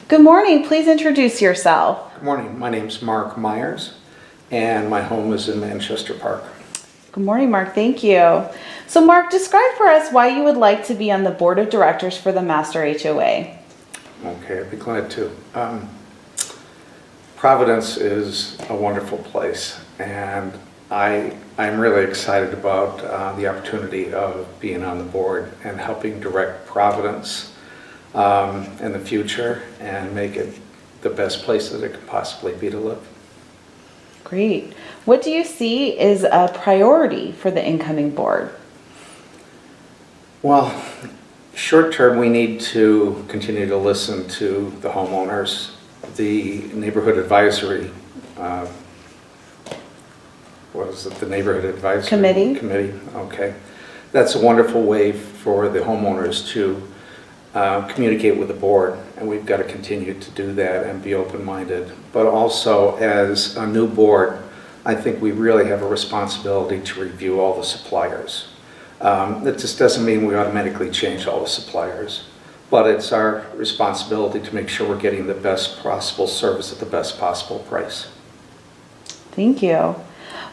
Good morning. Please introduce yourself. Good morning. My name's Mark Myers, and my home is in Manchester Park. Good morning, Mark. Thank you. So, Mark, describe for us why you would like to be on the board of directors for the Master HOA. Okay, I'd be glad to. Providence is a wonderful place, and I'm really excited about the opportunity of being on the board and helping direct Providence in the future and make it the best place that it could possibly be to live. Great. What do you see is a priority for the incoming board? Well, short term, we need to continue to listen to the homeowners. The neighborhood advisory, the neighborhood advisory Committee? Okay. That's a wonderful way for the homeowners to communicate with the board, and we've got to continue to do that and be open-minded. But also, as a new board, I think we really have a responsibility to review all the suppliers. That just doesn't mean we automatically change all the suppliers, but it's our responsibility to make sure we're getting the best possible service at the best possible price. Thank you.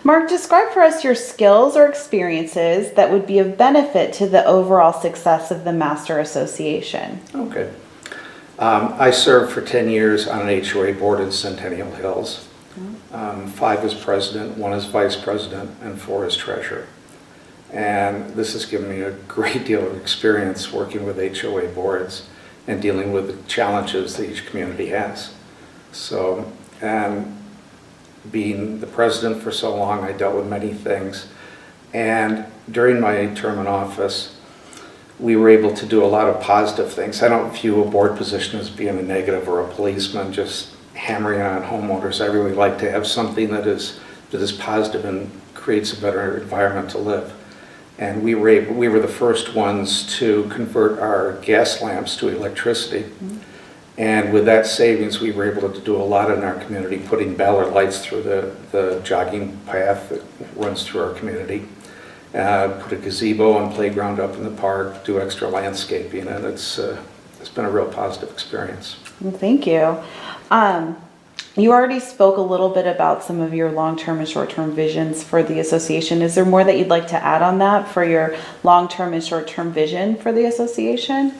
Mark, describe for us your skills or experiences that would be of benefit to the overall success of the Master Association. Okay. I served for 10 years on an HOA board in Centennial Hills. 5 as president, 1 as vice president, and 4 as treasurer. And this has given me a great deal of experience working with HOA boards and dealing with the challenges that each community has. So, and being the president for so long, I dealt with many things. And during my term in office, we were able to do a lot of positive things. I don't view a board position as being a negative or a policeman just hammering on homeowners. I really like to have something that is positive and creates a better environment to live. And we were the first ones to convert our gas lamps to electricity. Mm-hmm. And with that savings, we were able to do a lot in our community, putting Ballard lights through the jogging path that runs through our community, put a gazebo and playground up in the park, do extra landscaping, and it's been a real positive experience. Well, thank you. You already spoke a little bit about some of your long-term and short-term visions for the association. Is there more that you'd like to add on that for your long-term and short-term vision for the association?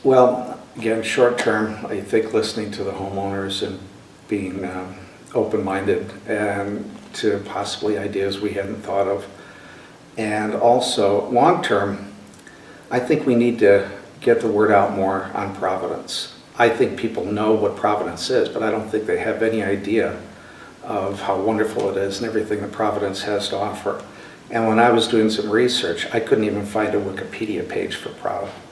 Well, again, short-term, I think listening to the homeowners and being open-minded and to possibly ideas we hadn't thought of. And also, long-term, I think we need to get the word out more on Providence. I think people know what Providence is, but I don't think they have any idea of how wonderful it is and everything that Providence has to offer. And when I was doing some research, I couldn't even find a Wikipedia page for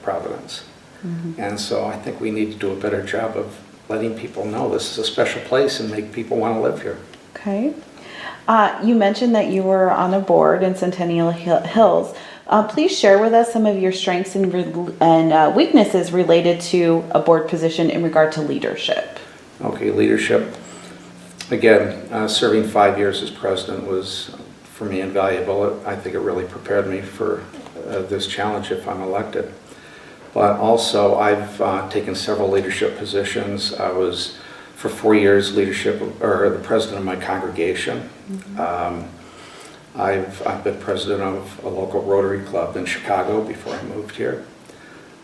Providence. Mm-hmm. And so I think we need to do a better job of letting people know this is a special place and make people want to live here. Okay. You mentioned that you were on a board in Centennial Hills. Please share with us some of your strengths and weaknesses related to a board position in regard to leadership. Okay, leadership. Again, serving 5 years as president was, for me, invaluable. I think it really prepared me for this challenge if I'm elected. But also, I've taken several leadership positions. I was, for 4 years, the president of my congregation. Mm-hmm. I've been president of a local Rotary Club in Chicago before I moved here.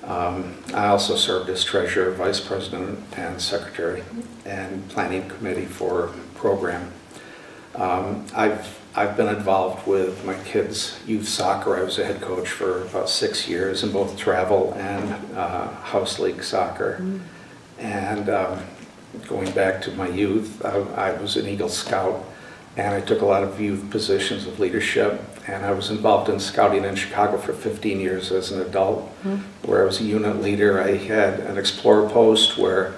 I also served as treasurer, vice president, and secretary, and planning committee for program. I've been involved with my kids' youth soccer. I was a head coach for about 6 years in both travel and house league soccer. Mm. And going back to my youth, I was an Eagle Scout. And I took a lot of youth positions of leadership, and I was involved in scouting in Chicago for 15 years as an adult, where I was a unit leader. I had an explorer post where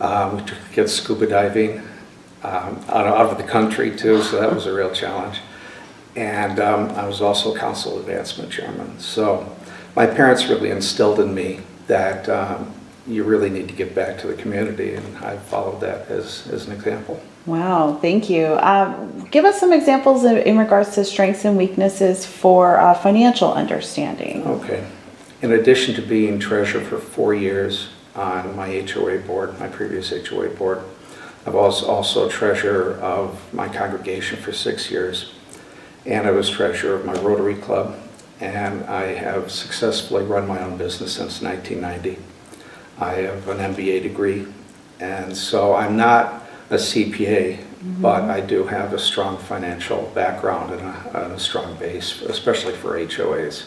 we took kids scuba diving out of the country too, so that was a real challenge. And I was also council advancement chairman. So my parents really instilled in me that you really need to give back to the community, and I followed that as an example. Wow, thank you. Give us some examples in regards to strengths and weaknesses for financial understanding. Okay. In addition to being treasurer for 4 years on my HOA board, my previous HOA board, I was also treasurer of my congregation for 6 years, and I was treasurer of my Rotary Club, and I have successfully run my own business since 1990. I have an MBA degree, and so I'm not a CPA, but I do have a strong financial background and a strong base, especially for HOAs,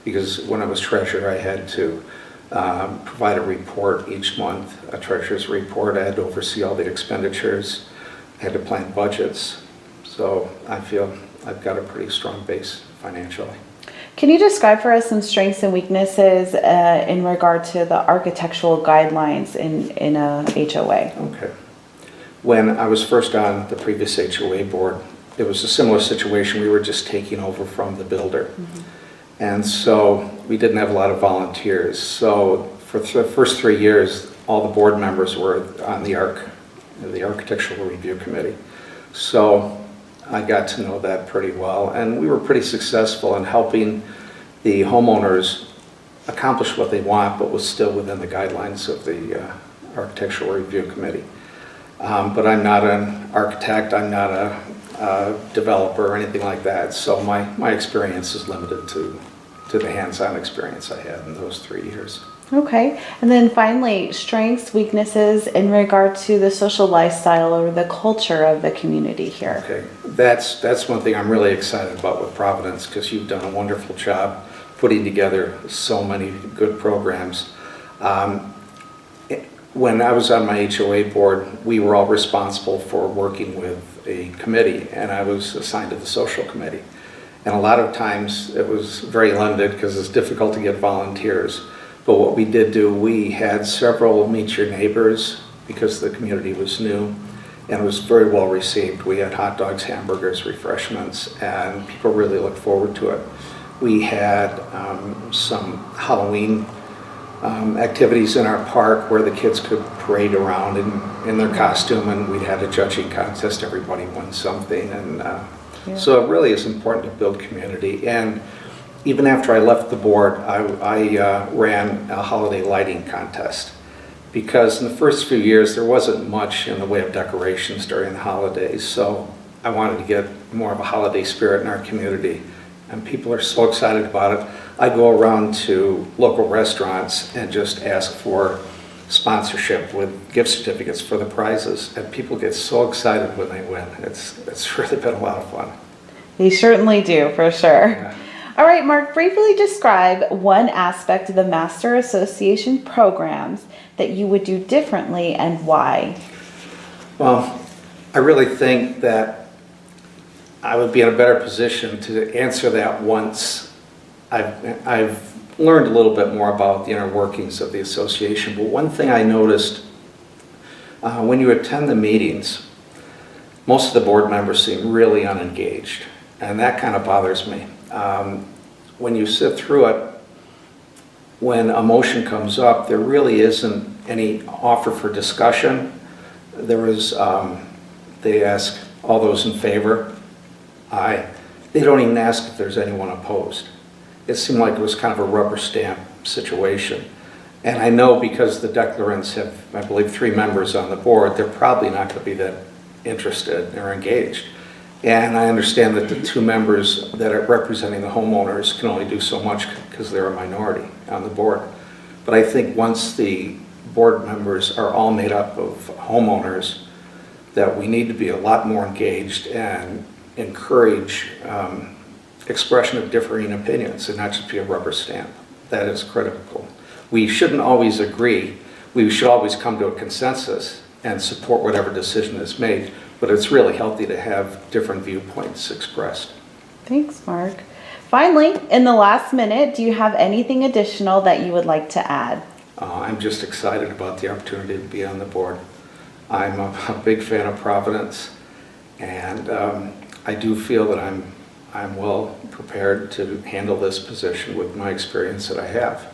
because when I was treasurer, I had to provide a report each month, a treasurer's report. I had to oversee all the expenditures, I had to plan budgets, so I feel I've got a pretty strong base financially. Can you describe for us some strengths and weaknesses in regard to the architectural guidelines in a HOA? Okay. When I was first on the previous HOA board, it was a similar situation. We were just taking over from the builder. And so we didn't have a lot of volunteers. So for the first 3 years, all the board members were on the Architectural Review Committee. So I got to know that pretty well. And we were pretty successful in helping the homeowners accomplish what they want, but was still within the guidelines of the Architectural Review Committee. But I'm not an architect, I'm not a developer or anything like that. So my experience is limited to the hands-on experience I had in those 3 years. Okay. And then finally, strengths, weaknesses in regard to the social lifestyle or the culture of the community here. Okay, that's one thing I'm really excited about with Providence, because you've done a wonderful job putting together so many good programs. When I was on my HOA board, we were all responsible for working with a committee, and I was assigned to the social committee. And a lot of times it was very limited because it's difficult to get volunteers. But what we did do, we had several meet your neighbors because the community was new, and it was very well received. We had hot dogs, hamburgers, refreshments, and people really looked forward to it. We had some Halloween activities in our park where the kids could parade around in their costume, and we had a judging contest. Everybody won something, and so it really is important to build community. And even after I left the board, I ran a holiday lighting contest, because in the first few years there wasn't much in the way of decorations during the holidays, so I wanted to get more of a holiday spirit in our community, and people are so excited about it. I go around to local restaurants and just ask for sponsorship with gift certificates for the prizes, and people get so excited when they win. It's really been a lot of fun. You certainly do, for sure. Yeah. All right, Mark, briefly describe one aspect of the Master Association programs that you would do differently and why. Well, I really think that I would be in a better position to answer that once I've learned a little bit more about the inner workings of the association. But one thing I noticed, when you attend the meetings, most of the board members seem really unengaged, and that kind of bothers me. When you sit through it, when a motion comes up, there really isn't any offer for discussion. There is, they ask all those in favor, aye. They don't even ask if there's anyone opposed. It seemed like it was kind of a rubber stamp situation. And I know because the declarants have, I believe, 3 members on the board, they're probably not going to be that interested or engaged. And I understand that the 2 members that are representing the homeowners can only do so much because they're a minority on the board. But I think once the board members are all made up of homeowners, that we need to be a lot more engaged and encourage expression of differing opinions and not just be a rubber stamp. That is critical. We shouldn't always agree. We should always come to a consensus and support whatever decision is made, but it's really healthy to have different viewpoints expressed. Thanks, Mark. Finally, in the last minute, do you have anything additional that you would like to add? I'm just excited about the opportunity to be on the board. I'm a big fan of Providence, and I do feel that I'm well prepared to handle this position with my experience that I have.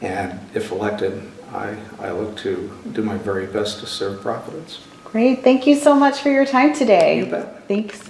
And if elected, I look to do my very best to serve Providence. Great. Thank you so much for your time today. You bet. Thanks.